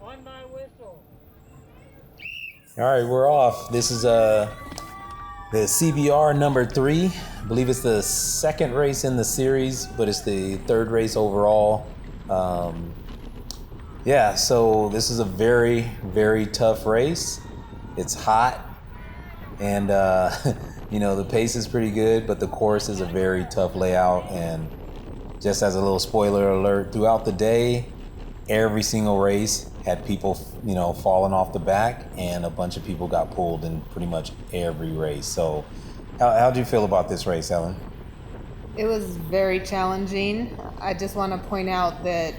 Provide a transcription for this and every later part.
All right, we're off. This is the CBR number 3. I believe it's the second race in the series, but it's the third race overall. Yeah, so this is a very, very tough race. It's hot, and the pace is pretty good, but the course is a very tough layout. And just as a little spoiler alert, throughout the day, every single race had people, falling off the back, and a bunch of people got pulled in pretty much every race. So how'd you feel about this race, Ellen? It was very challenging. I just want to point out that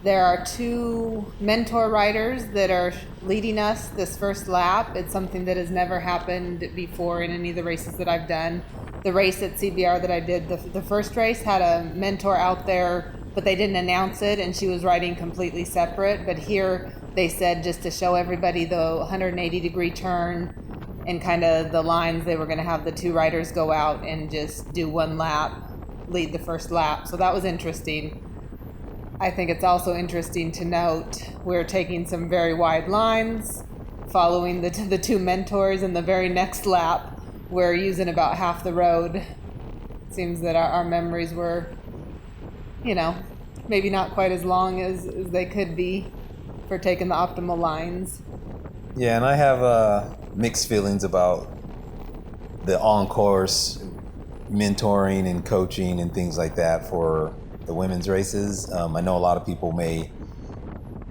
there are 2 mentor riders that are leading us this first lap. It's something that has never happened before in any of the races that I've done. The race at CBR that I did, the first race had a mentor out there, but they didn't announce it, and she was riding completely separate. But here they said, just to show everybody the 180-degree turn and kind of the lines, they were going to have the 2 riders go out and just do 1 lap, lead the first lap. So that was interesting. I think it's also interesting to note we're taking some very wide lines, following the 2 mentors, and the very next lap we're using about half the road. It seems that our memories were, maybe not quite as long as they could be for taking the optimal lines. Yeah, and I have mixed feelings about the on-course mentoring and coaching and things like that for the women's races. I know a lot of people may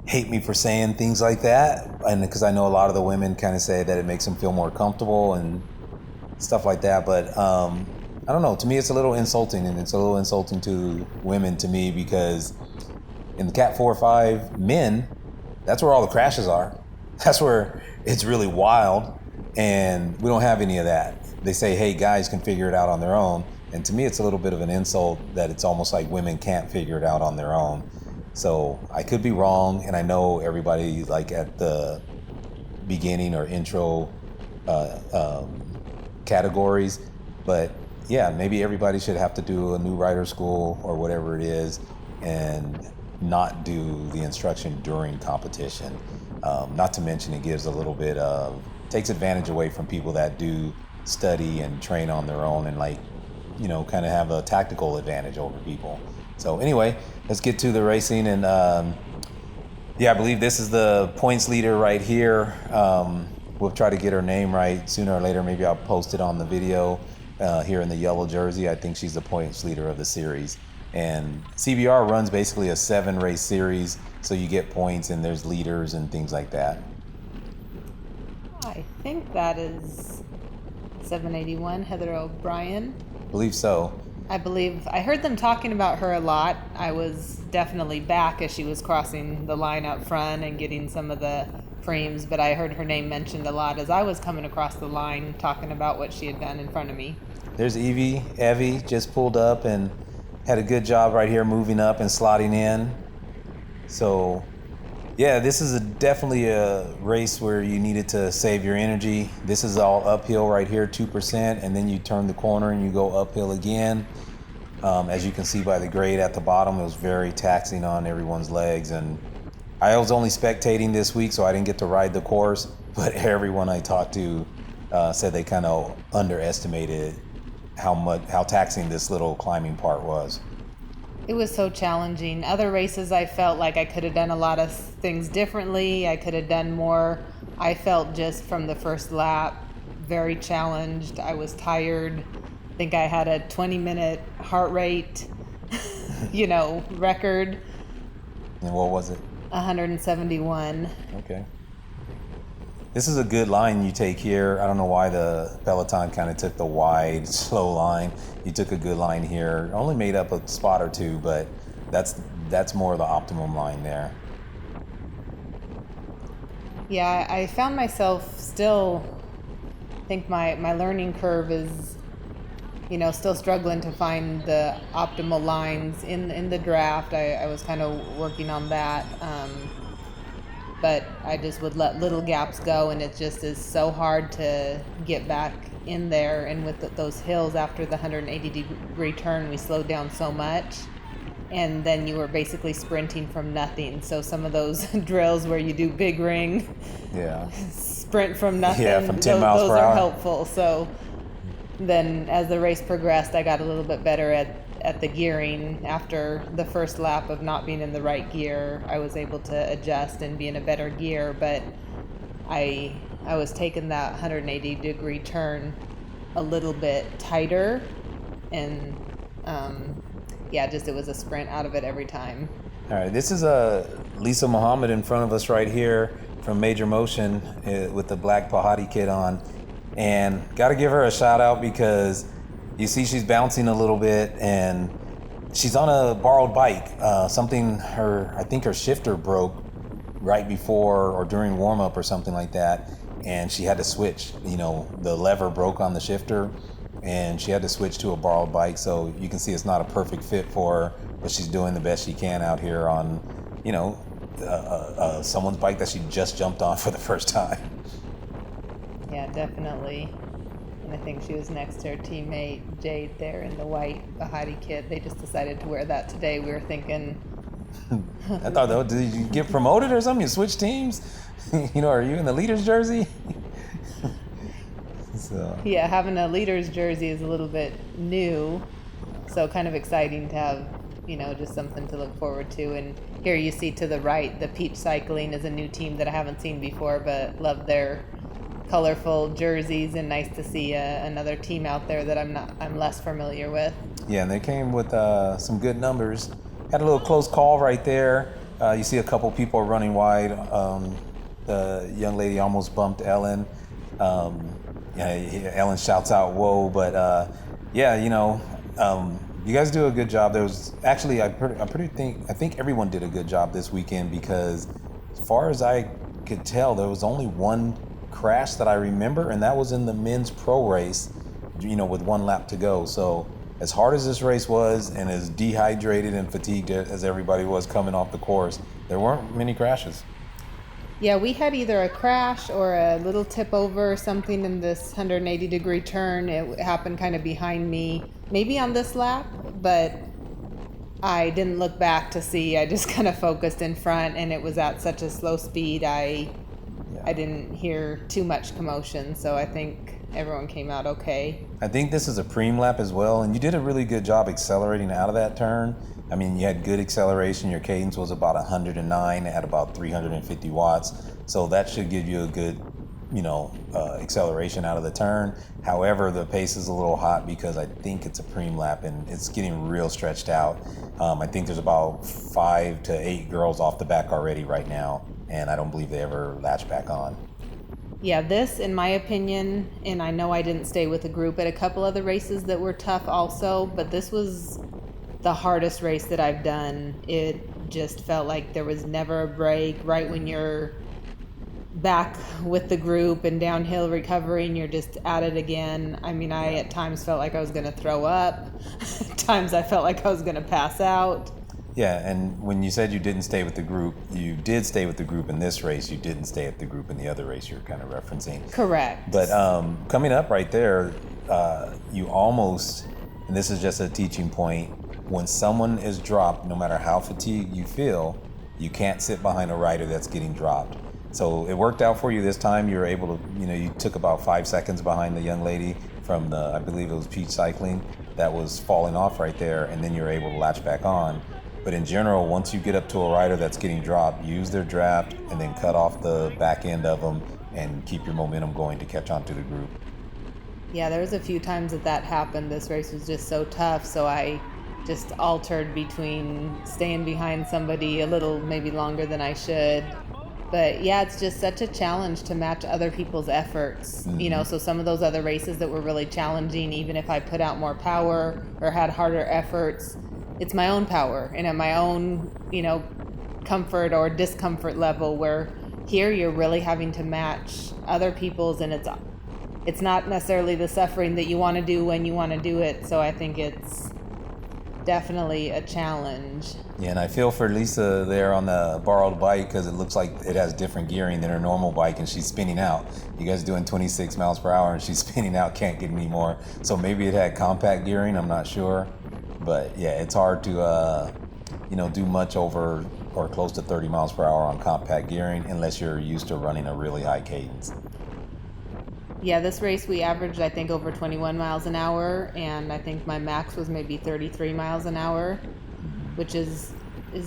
hate me for saying things like that, and because I know a lot of the women kind of say that it makes them feel more comfortable and stuff like that. But I don't know. To me, it's a little insulting, and it's a little insulting to women to me, because in the Cat 4 or 5 men, that's where all the crashes are. That's where it's really wild, and we don't have any of that. They say, hey, guys can figure it out on their own. And to me, it's a little bit of an insult that it's almost like women can't figure it out on their own. So I could be wrong, and I know everybody, like at the beginning or intro categories, but yeah, maybe everybody should have to do a new rider school or whatever it is, and not do the instruction during competition. Not to mention, it gives a little bit of, takes advantage away from people that do study and train on their own, and kind of have a tactical advantage over people. So anyway, let's get to the racing. And I believe this is the points leader right here. We'll try to get her name right sooner or later. Maybe I'll post it on the video here in the yellow jersey. I think she's the points leader of the series. And CBR runs basically a 7-race series, so you get points and there's leaders and things like that. I think that is 781, Heather O'Brien. I believe so. I heard them talking about her a lot. I was definitely back as she was crossing the line up front and getting some of the frames, but I heard her name mentioned a lot as I was coming across the line, talking about what she had done in front of me. There's Evie just pulled up and had a good job right here moving up and slotting in. So yeah, this is definitely a race where you needed to save your energy. This is all uphill right here, 2%, and then you turn the corner and you go uphill again. As you can see by the grade at the bottom, it was very taxing on everyone's legs. And I was only spectating this week, so I didn't get to ride the course, but everyone I talked to said they kind of underestimated how taxing this little climbing part was. It was so challenging. Other races, I felt like I could have done a lot of things differently. I could have done more. I felt just from the first lap very challenged. I was tired. I think I had a 20-minute heart rate, record. And what was it? 171. Okay. This is a good line you take here. I don't know why the Peloton kind of took the wide, slow line. You took a good line here. Only made up a spot or 2, but that's more the optimum line there. Yeah, I found myself still, I think my learning curve is, still struggling to find the optimal lines in the draft. I was kind of working on that. But I just would let little gaps go, and it just is so hard to get back in there. And with those hills after the 180-degree turn, we slowed down so much. and then you were basically sprinting from nothing. So some of those drills where you do big ring, Yeah. sprint from nothing, Yeah, from 10 miles those per are hour. helpful. So then as the race progressed, I got a little bit better at the gearing. After the first lap of not being in the right gear, I was able to adjust and be in a better gear, but I was taking that 180-degree turn a little bit tighter, and just it was a sprint out of it every time. All right, this is Lisa Muhammad in front of us right here from Major Motion with the black Pahadi kit on. And got to give her a shout out because you see she's bouncing a little bit and she's on a borrowed bike. I think her shifter broke right before or during warm up or something like that. And she had to switch, the lever broke on the shifter and she had to switch to a borrowed bike. So you can see it's not a perfect fit for her, but she's doing the best she can out here on, someone's bike that she just jumped on for the first time. Yeah, definitely. And I think she was next to her teammate Jade there in the white Bahati kit. They just decided to wear that today. We were thinking, I thought, though, did you get promoted or something? You switch teams? Are you in the leader's jersey? So. Yeah, having a leader's jersey is a little bit new. So kind of exciting to have, just something to look forward to. And here you see to the right, the Peach Cycling is a new team that I haven't seen before, but love their colorful jerseys, and nice to see another team out there that I'm less familiar with. Yeah, and they came with some good numbers. Had a little close call right there. You see a couple people running wide. The young lady almost bumped Ellen. Ellen shouts out, "Whoa!" But you guys do a good job. There was actually, I think everyone did a good job this weekend because, as far as I could tell, there was only one crash that I remember, and that was in the men's pro race, with one lap to go. So as hard as this race was and as dehydrated and fatigued as everybody was coming off the course, there weren't many crashes. Yeah, we had either a crash or a little tip over or something in this 180-degree turn. It happened kind of behind me, maybe on this lap, but I didn't look back to see. I just kind of focused in front, and it was at such a slow speed. I didn't hear too much commotion, so I think everyone came out okay. I think this is a preem lap as well, and you did a really good job accelerating out of that turn. I mean, you had good acceleration. Your cadence was about 109. It had about 350 watts. So that should give you a good, acceleration out of the turn. However, the pace is a little hot because I think it's a preem lap and it's getting real stretched out. I think there's about 5 to 8 girls off the back already right now, and I don't believe they ever latch back on. Yeah, this, in my opinion, and I know I didn't stay with a group at a couple other races that were tough also, but this was the hardest race that I've done. It just felt like there was never a break. Right when you're back with the group and downhill recovering, you're just at it again. I mean, I at times felt like I was going to throw up. At times I felt like I was going to pass out. Yeah, and when you said you didn't stay with the group, you did stay with the group in this race. You didn't stay at the group in the other race you're kind of referencing. Correct. But coming up right there, you almost, and this is just a teaching point, when someone is dropped, no matter how fatigued you feel, you can't sit behind a rider that's getting dropped. So it worked out for you this time. You were able to, you took about 5 seconds behind the young lady from I believe it was Peach Cycling, that was falling off right there, and then you're able to latch back on. But in general, once you get up to a rider that's getting dropped, use their draft and then cut off the back end of them and keep your momentum going to catch on to the group. Yeah, there was a few times that happened. This race was just so tough, so I just altered between staying behind somebody a little maybe longer than I should. But yeah, it's just such a challenge to match other people's efforts. Mm-hmm. So some of those other races that were really challenging, even if I put out more power or had harder efforts, it's my own power and at my own, comfort or discomfort level, where here you're really having to match other people's, and it's not necessarily the suffering that you want to do when you want to do it. So I think it's definitely a challenge. Yeah, and I feel for Lisa there on the borrowed bike because it looks like it has different gearing than her normal bike, and she's spinning out. You guys doing 26 miles per hour and she's spinning out, can't get any more. So maybe it had compact gearing, I'm not sure. But yeah, it's hard to do much over or close to 30 miles per hour on compact gearing unless you're used to running a really high cadence. Yeah, this race we averaged, I think, over 21 miles an hour, and I think my max was maybe 33 miles an hour, which is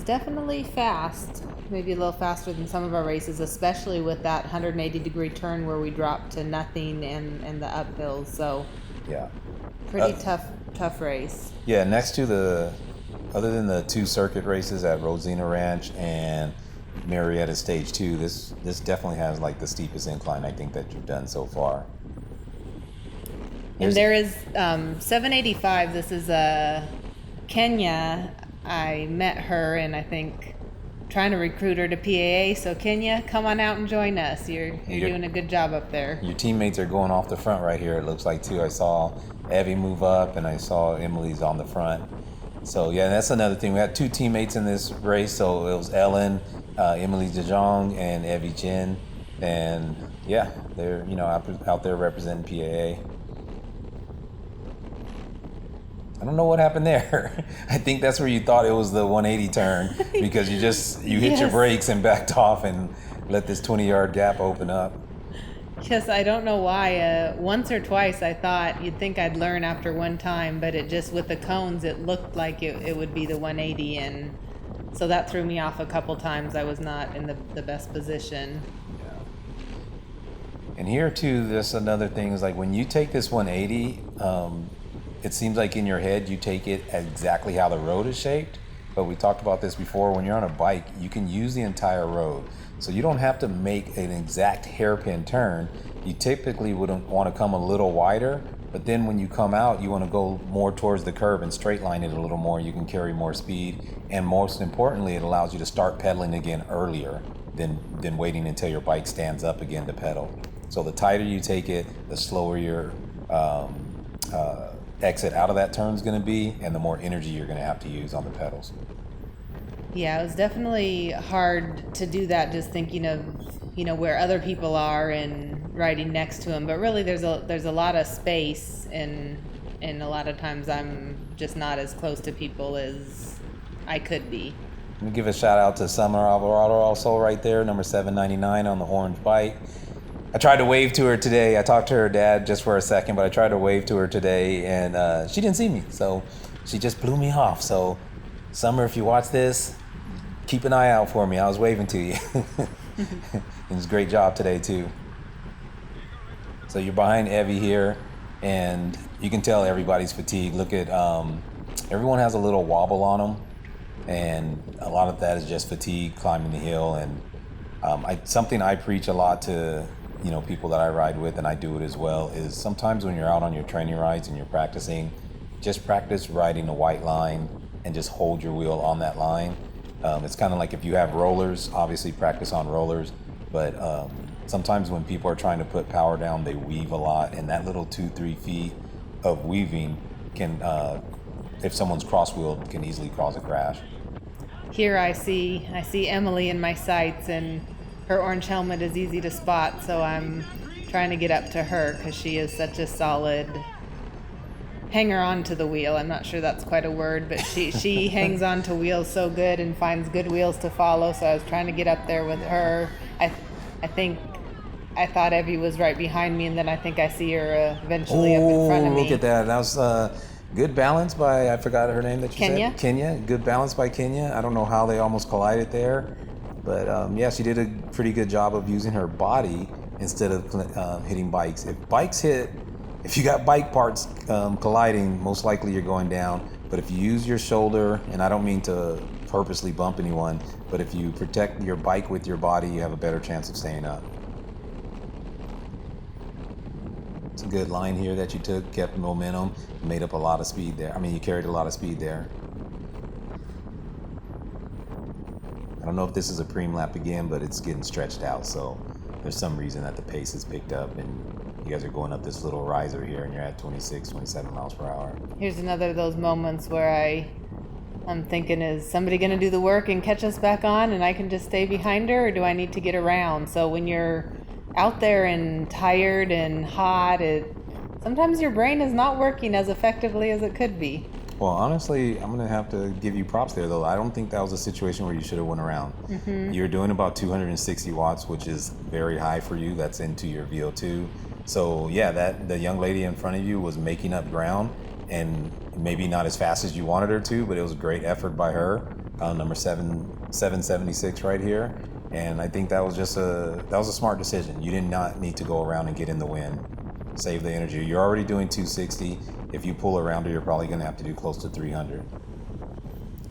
definitely fast. Maybe a little faster than some of our races, especially with that 180-degree turn where we dropped to nothing and the uphills. So Yeah. pretty tough race. Yeah, other than the 2 circuit races at Rosina Ranch and Marietta Stage 2, this definitely has like the steepest incline I think that you've done so far. And there is 785. This is Kenya. I met her, and I think trying to recruit her to PAA. So Kenya, come on out and join us. You're doing a good job up there. Your teammates are going off the front right here, it looks like, too. I saw Evie move up, and I saw Emily's on the front. So, yeah, that's another thing. We had 2 teammates in this race. So it was Ellen, Emily DeJong, and Evie Chin. And, yeah, they're, out there representing PAA. I don't know what happened there. I think that's where you thought it was the 180 turn because you hit your brakes and backed off and let this 20-yard gap open up. Yes, I don't know why. Once or twice I thought you'd think I'd learn after one time, but it just, with the cones, it looked like it would be the 180, and so that threw me off a couple times. I was not in the best position. Yeah. And here, too, this another thing is like when you take this 180, it seems like in your head you take it exactly how the road is shaped, but we talked about this before. When you're on a bike, you can use the entire road, so you don't have to make an exact hairpin turn. You typically would want to come a little wider, but then when you come out, you want to go more towards the curb and straight line it a little more. You can carry more speed, and most importantly, it allows you to start pedaling again earlier than waiting until your bike stands up again to pedal. So the tighter you take it, the slower your exit out of that turn is going to be, and the more energy you're going to have to use on the pedals. Yeah, it was definitely hard to do that, just thinking of where other people are and riding next to them. But really, there's a lot of space, and a lot of times I'm just not as close to people as I could be. Let me give a shout out to Summer Alvarado also right there, number 799 on the orange bike. I tried to wave to her today. I talked to her dad just for a second, but I tried to wave to her today, and she didn't see me, so she just blew me off. So, Summer, if you watch this, keep an eye out for me. I was waving to you. It was a great job today, too. So you're behind Evie here, and you can tell everybody's fatigued. Look at, everyone has a little wobble on them, and a lot of that is just fatigue climbing the hill. And something I preach a lot to people that I ride with, and I do it as well, is sometimes when you're out on your training rides and you're practicing, just practice riding a white line and just hold your wheel on that line. It's kind of like if you have rollers, obviously practice on rollers, but sometimes when people are trying to put power down, they weave a lot, and that little 2-3 feet of weaving can, if someone's cross-wheeled, can easily cause a crash. Here I see Emily in my sights, and her orange helmet is easy to spot, so I'm trying to get up to her because she is such a solid hanger on to the wheel. I'm not sure that's quite a word, but she hangs on to wheels so good and finds good wheels to follow, so I was trying to get up there with her. I thought Evie was right behind me, and then I think I see her eventually up in front of me. Look at that. That was good balance by, I forgot her name that you Kenya? said. Kenya. Good balance by Kenya. I don't know how they almost collided there. But yeah, she did a pretty good job of using her body instead of hitting bikes. If you got bike parts colliding, most likely you're going down. But if you use your shoulder, and I don't mean to purposely bump anyone, but if you protect your bike with your body, you have a better chance of staying up. It's a good line here that you took, kept momentum, made up a lot of speed there. I mean, you carried a lot of speed there. I don't know if this is a preem lap again, but it's getting stretched out, so there's some reason that the pace is picked up, and you guys are going up this little riser here, and you're at 26, 27 miles per hour. Here's another of those moments where I'm thinking, is somebody going to do the work and catch us back on, and I can just stay behind her, or do I need to get around? So when you're out there and tired and hot, sometimes your brain is not working as effectively as it could be. Well, honestly, I'm gonna have to give you props there, though. I don't think that was a situation where you should have went around. You're doing about 260 watts, which is very high for you. That's into your VO2. So yeah, that the young lady in front of you was making up ground, and maybe not as fast as you wanted her to, but it was a great effort by her. Number 776 right here, and I think that was a smart decision. You did not need to go around and get in the wind. Save the energy. You're already doing 260. If you pull around her, you're probably going to have to do close to 300.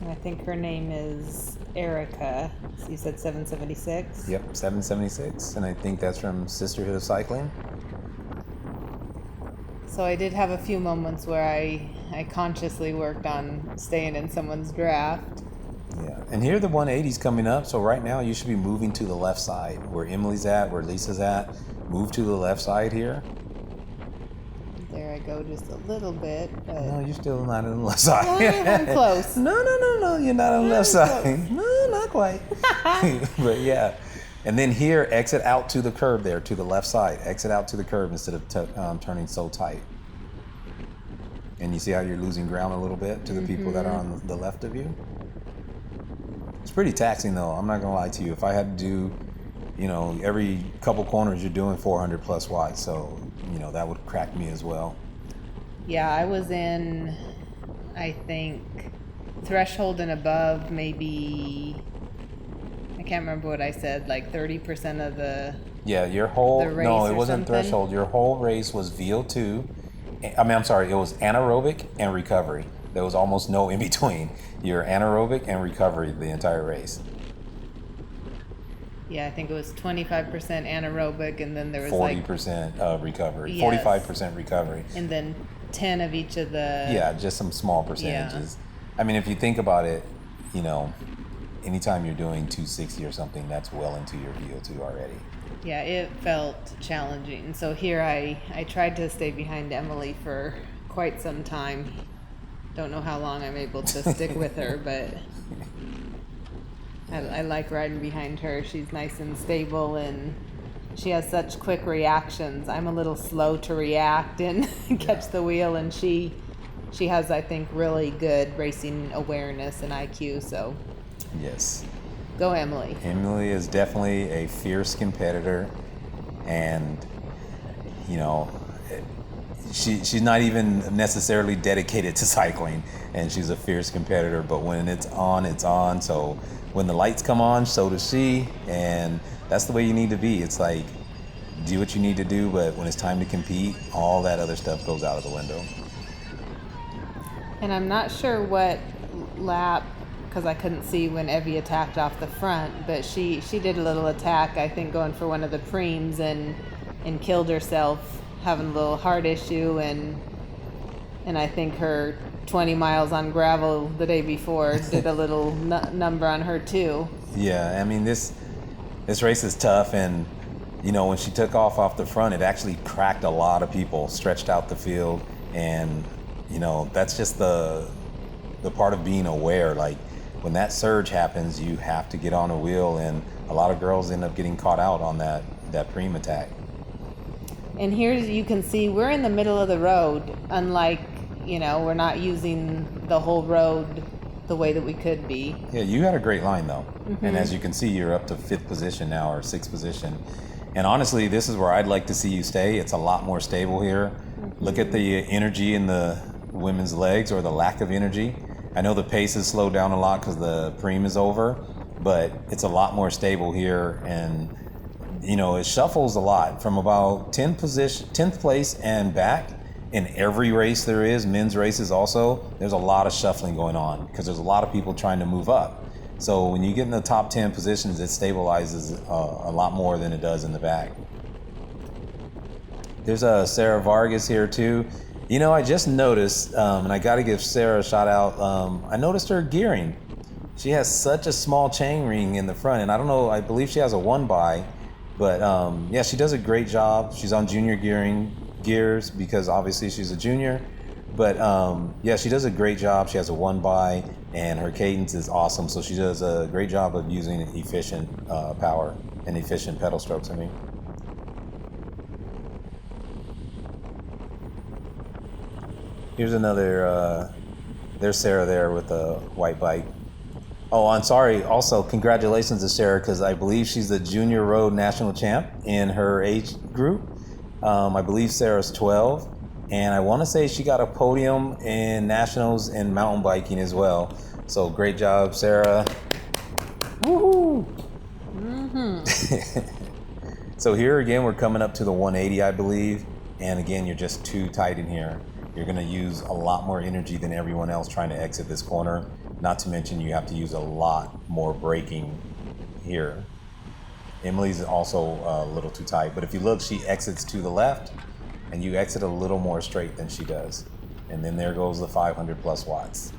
And I think her name is Erica. So you said 776? Yep, 776. And I think that's from Sisterhood of Cycling. So I did have a few moments where I consciously worked on staying in someone's draft. Yeah, and here the 180's coming up. So right now you should be moving to the left side. Where Emily's at, where Lisa's at. Move to the left side here. There I go, just a little bit, but... No, you're still not on the left side. I'm close. No, you're not on the left side. No, not quite. But yeah. And then here, exit out to the curb there, to the left side. Exit out to the curb instead of turning so tight. And you see how you're losing ground a little bit to the people that are on the left of you? It's pretty taxing, though. I'm not going to lie to you. If I had to do, every couple corners, you're doing 400 plus watts. So, that would crack me as well. Yeah, I was in, I think, threshold and above, maybe, I can't remember what I said, like 30% of the... Yeah, your whole... the race No, it or wasn't something? threshold. Your whole race was VO2. I'm sorry. It was anaerobic and recovery. There was almost no in between. You're anaerobic and recovery the entire race. Yeah, I think it was 25% anaerobic, and then there was 40% recovery. Yes. 45% recovery. and then 10 of each of the... Yeah, just some small percentages. I mean, if you think about it, anytime you're doing 260 or something, that's well into your VO2 already. Yeah, it felt challenging. So here I tried to stay behind Emily for quite some time. Don't know how long I'm able to stick with her, but I like riding behind her. She's nice and stable, and she has such quick reactions. I'm a little slow to react and catch the wheel, and she has, I think, really good racing awareness and IQ. So Yes. go Emily. Emily is definitely a fierce competitor, and she's not even necessarily dedicated to cycling, and she's a fierce competitor, but when it's on, it's on. So when the lights come on, so does she, and that's the way you need to be. It's like, do what you need to do, but when it's time to compete, all that other stuff goes out of the window. And I'm not sure what lap, because I couldn't see when Evie attacked off the front, but she did a little attack, I think, going for one of the preems and killed herself, having a little heart issue, and I think her 20 miles on gravel the day before did a little number on her too. Yeah, I mean, this race is tough, and when she took off the front, it actually cracked a lot of people, stretched out the field, and that's just the part of being aware. Like, when that surge happens, you have to get on a wheel, and a lot of girls end up getting caught out on that preem attack. And here you can see we're in the middle of the road, unlike, we're not using the whole road the way that we could be. Yeah, you had a great line, though. And as you can see, you're up to 5th position now, or 6th position. And honestly, this is where I'd like to see you stay. It's a lot more stable here. Look at the energy in the women's legs, or the lack of energy. I know the pace has slowed down a lot because the preem is over, but it's a lot more stable here, and it shuffles a lot from about 10th place and back. In every race there is, men's races also, there's a lot of shuffling going on because there's a lot of people trying to move up. So when you get in the top 10 positions, it stabilizes a lot more than it does in the back. There's Sarah Vargas here too. I just noticed, and I got to give Sarah a shout out. I noticed her gearing. She has such a small chain ring in the front, and I don't know, I believe she has a 1x, but yeah, she does a great job. She's on junior gears because obviously she's a junior, but yeah, she does a great job. She has a 1x, and her cadence is awesome. So she does a great job of using efficient power and efficient pedal strokes. Here's another There's Sarah there with the white bike. Oh, I'm sorry. Also, congratulations to Sarah, because I believe she's the junior road national champ in her age group. I believe Sarah's 12, and I want to say she got a podium in nationals in mountain biking as well. So great job, Sarah. Woohoo! So here again, we're coming up to the 180, I believe. And again, you're just too tight in here. You're going to use a lot more energy than everyone else trying to exit this corner. Not to mention you have to use a lot more braking here. Emily's also a little too tight, but if you look, she exits to the left and you exit a little more straight than she does. And then there goes the 500 plus watts.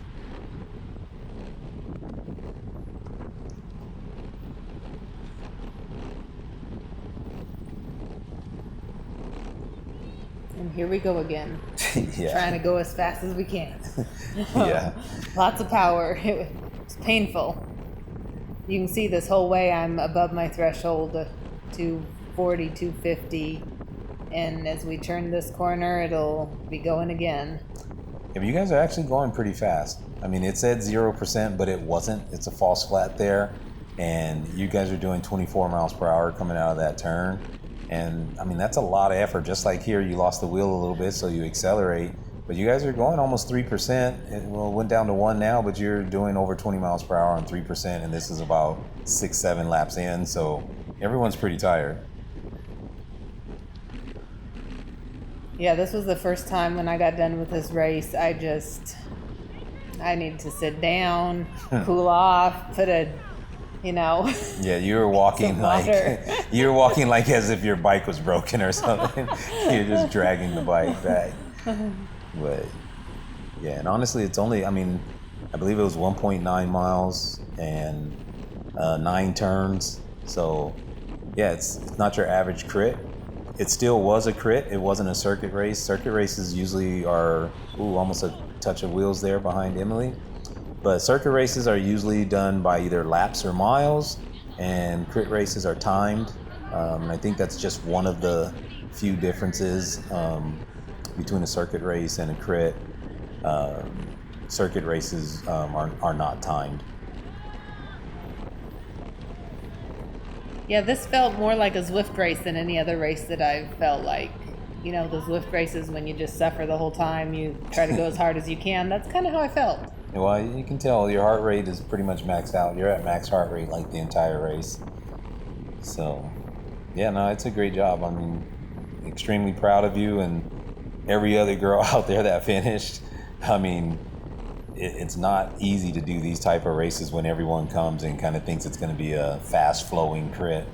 And here we go again. Yeah. Trying to go as fast as we can. Yeah. Lots of power. It's painful. You can see this whole way I'm above my threshold of 240, 250. And as we turn this corner, it'll be going again. Yeah, but you guys are actually going pretty fast. I mean, it said 0%, but it wasn't. It's a false flat there. And you guys are doing 24 miles per hour coming out of that turn. And I mean, that's a lot of effort. Just like here, you lost the wheel a little bit, so you accelerate. But you guys are going almost 3%. It went down to 1 now, but you're doing over 20 miles per hour on 3%. And this is about 6-7 laps in. So everyone's pretty tired. Yeah, this was the first time when I got done with this race. I needed to sit down, cool off, put a, Yeah, you were walking like as if your bike was broken or something. You're just dragging the bike back. But yeah, and honestly, it's only, I believe it was 1.9 miles and 9 turns. So yeah, it's not your average crit. It still was a crit. It wasn't a circuit race. Circuit races usually are almost a touch of wheels there behind Emily. But circuit races are usually done by either laps or miles, and crit races are timed. And I think that's just one of the few differences between a circuit race and a crit. Circuit races are not timed. Yeah, this felt more like a Zwift race than any other race that I've felt like. The Zwift races when you just suffer the whole time, you try to go as hard as you can. That's kind of how I felt. Well, you can tell your heart rate is pretty much maxed out. You're at max heart rate like the entire race. So, yeah, no, it's a great job. Extremely proud of you and every other girl out there that finished. It's not easy to do these type of races when everyone comes and kind of thinks it's going to be a fast-flowing crit.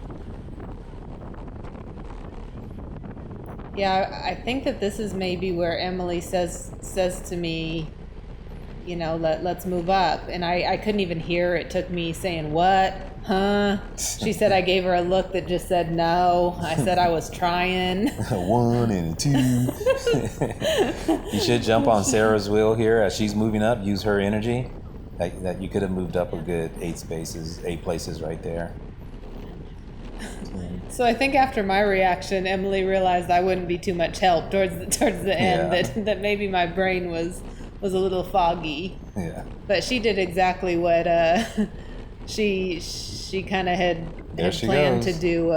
Yeah, I think that this is maybe where Emily says to me, let's move up. And I couldn't even hear. It took me saying, what? Huh? She said I gave her a look that just said no. I said I was trying. 1 and 2. You should jump on Sarah's wheel here as she's moving up. Use her energy. That you could have moved up a good 8 places right there. So I think after my reaction, Emily realized I wouldn't be too much help towards the end. Yeah. That maybe my brain was a little foggy. Yeah. But she did exactly what she kind of had planned to do.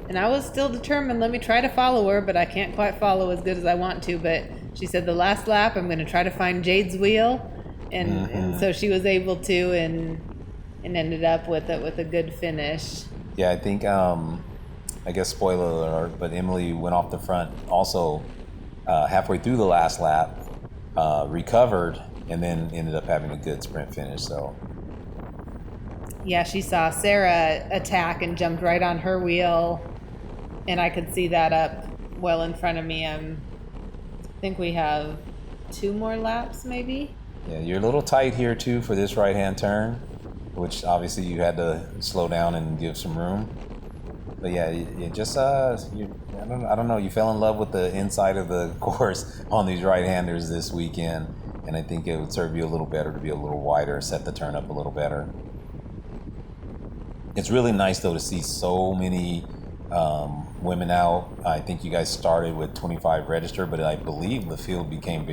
And I was still determined. Let me try to follow her, but I can't quite follow as good as I want to. But she said the last lap, I'm going to try to find Jade's wheel, and so she was able to, and ended up with a good finish. Yeah, I think, I guess spoiler alert, but Emily went off the front also halfway through the last lap, recovered, and then ended up having a good sprint finish. So yeah, she saw Sarah attack and jumped right on her wheel, and I could see that up well in front of me. I think we have 2 more laps, maybe. Yeah, you're a little tight here too for this right-hand turn, which obviously you had to slow down and give some room. But yeah, you just I don't know. You fell in love with the inside of the course on these right-handers this weekend, and I think it would serve you a little better to be a little wider, set the turn up a little better. It's really nice though to see so many women out. I think you guys started with 25 registered, but I believe the field became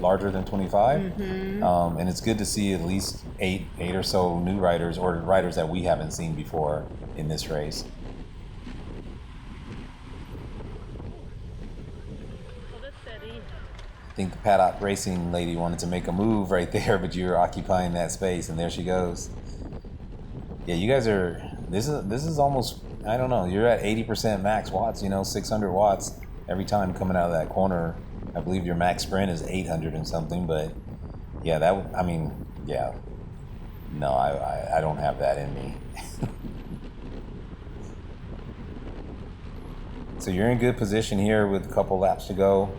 larger than 25. And it's good to see at least eight or so new riders, or riders that we haven't seen before in this race. I think the paddock racing lady wanted to make a move right there, but you're occupying that space, and there she goes. Yeah, you guys are. This is almost. I don't know. You're at 80% max watts. 600 watts every time coming out of that corner. I believe your max sprint is 800 and something. But yeah, yeah. No, I don't have that in me. So you're in good position here with a couple laps to go.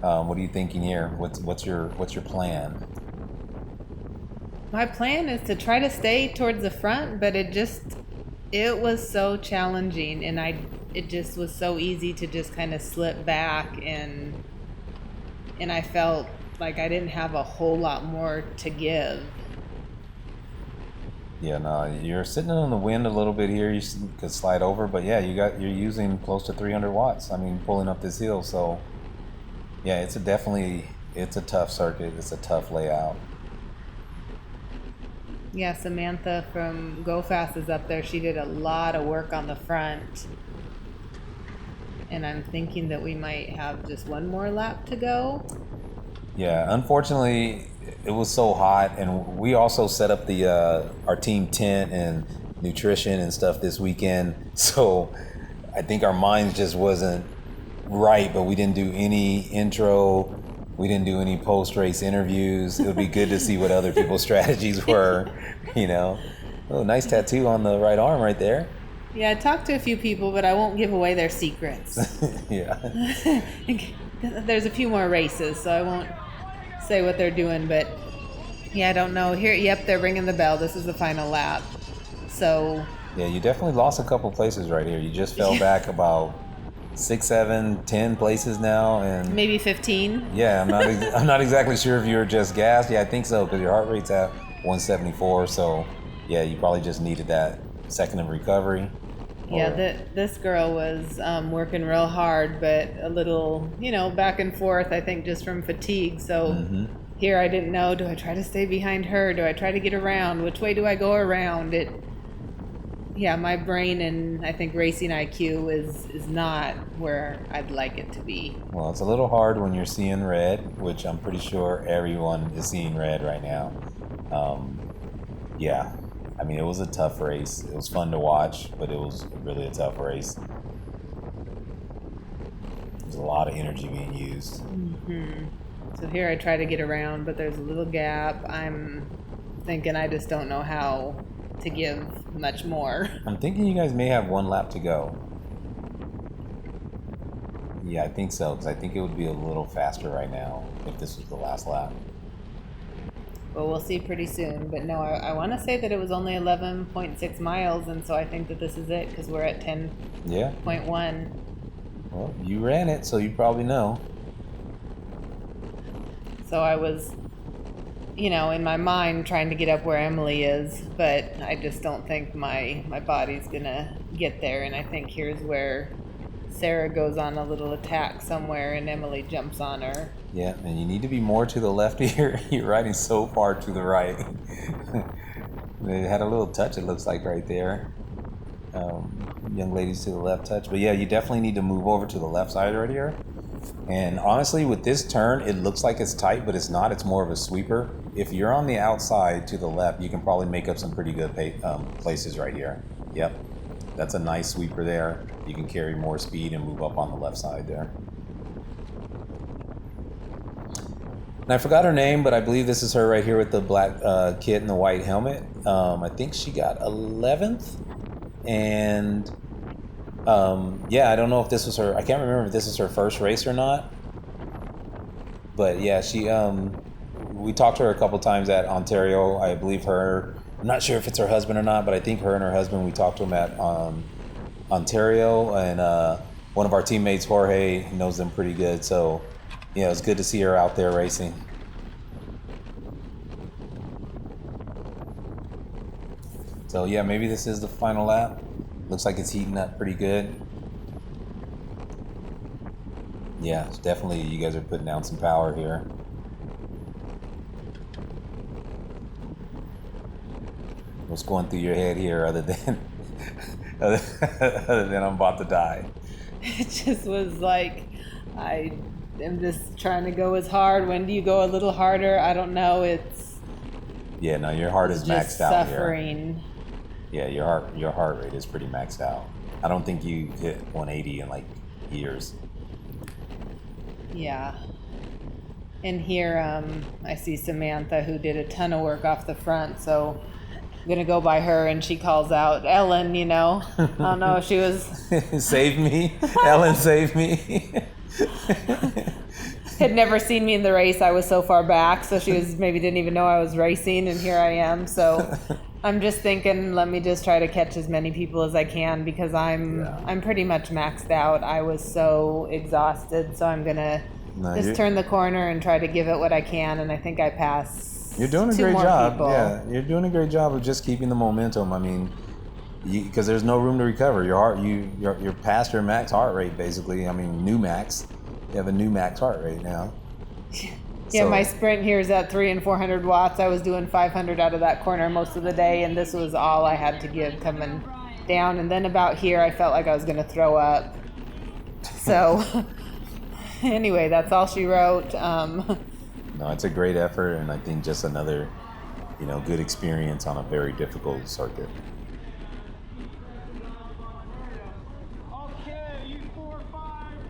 What are you thinking here? What's your plan? My plan is to try to stay towards the front, but it was so challenging, and it just was so easy to just kind of slip back, and I felt like I didn't have a whole lot more to give. Yeah, no, you're sitting in the wind a little bit here. You could slide over, but yeah, you're using close to 300 watts. I mean, pulling up this hill. So yeah, it's a tough circuit. It's a tough layout. Yeah, Samantha from Go Fast is up there. She did a lot of work on the front. And I'm thinking that we might have just one more lap to go. Yeah, unfortunately, it was so hot, and we also set up our team tent and nutrition and stuff this weekend. So I think our minds just wasn't right, but we didn't do any intro. We didn't do any post-race interviews. It would be good to see what other people's strategies were, Oh, nice tattoo on the right arm right there. Yeah, I talked to a few people, but I won't give away their secrets. Yeah. There's a few more races, so I won't say what they're doing, but yeah, I don't know. Here, yep, they're ringing the bell. This is the final lap. So yeah, you definitely lost a couple places right here. You just fell back about 6, 7, 10 places now, and maybe 15. Yeah, I'm not exactly sure if you were just gassed. Yeah, I think so, because your heart rate's at 174. So yeah, you probably just needed that second of recovery. Yeah, this girl was working real hard, but a little, back and forth, I think, just from fatigue. So here I didn't know, do I try to stay behind her? Do I try to get around? Which way do I go around? Yeah, my brain and I think racing IQ is not where I'd like it to be. Well, it's a little hard when you're seeing red, which I'm pretty sure everyone is seeing red right now. Yeah. I mean, it was a tough race. It was fun to watch, but it was really a tough race. There's a lot of energy being used. So here I try to get around, but there's a little gap. I'm thinking I just don't know how to give much more. I'm thinking you guys may have one lap to go. Yeah, I think so, because I think it would be a little faster right now if this was the last lap. Well, we'll see pretty soon. But no, I want to say that it was only 11.6 miles, and so I think that this is it, because we're at 10.1. Yeah. Well, you ran it, so you probably know. So I was, in my mind trying to get up where Emily is, but I just don't think my body's going to get there. And I think here's where Sarah goes on a little attack somewhere, and Emily jumps on her. Yeah, and you need to be more to the left here. You're riding so far to the right. They had a little touch, it looks like, right there. Young ladies to the left touch. But yeah, you definitely need to move over to the left side right here. And honestly, with this turn, it looks like it's tight, but it's not. It's more of a sweeper. If you're on the outside to the left, you can probably make up some pretty good places right here. Yep, that's a nice sweeper there. You can carry more speed and move up on the left side there. And I forgot her name, but I believe this is her right here with the black kit and the white helmet. I think she got 11th. And yeah, I don't know if this was her. I can't remember if this is her first race or not. But yeah, we talked to her a couple times at Ontario. I believe her. I'm not sure if it's her husband or not, but I think her and her husband. We talked to them at Ontario, and one of our teammates, Jorge, knows them pretty good. So yeah, it's good to see her out there racing. So yeah, maybe this is the final lap. Looks like it's heating up pretty good. Yeah, definitely you guys are putting down some power here. What's going through your head here other than other than I'm about to die? It just was like, I am just trying to go as hard. When do you go a little harder? I don't know. Yeah, no, your heart is just maxed out here. suffering. Yeah, your heart rate is pretty maxed out. I don't think you hit 180 in like years. Yeah. And here, I see Samantha, who did a ton of work off the front, so I'm gonna go by her, and she calls out, Ellen, you know. I don't know if she was Save me, Ellen, save me. had never seen me in the race. I was so far back, so she was maybe didn't even know I was racing, and here I am. So I'm just thinking, let me just try to catch as many people as I can, because I'm pretty much maxed out. I was so exhausted, so I'm gonna just turn the corner and try to give it what I can, and I think I pass. You're doing a great job. Yeah, you're doing a great job of just keeping the momentum. I mean, because there's no room to recover. Your heart, you're past your max heart rate basically. I mean, new max. You have a new max heart rate now. Yeah, my sprint here is at 300 and 400 watts. I was doing 500 out of that corner most of the day, and this was all I had to give coming down. And then about here, I felt like I was going to throw up. So anyway, that's all she wrote. No, it's a great effort, and I think just another, good experience on a very difficult circuit.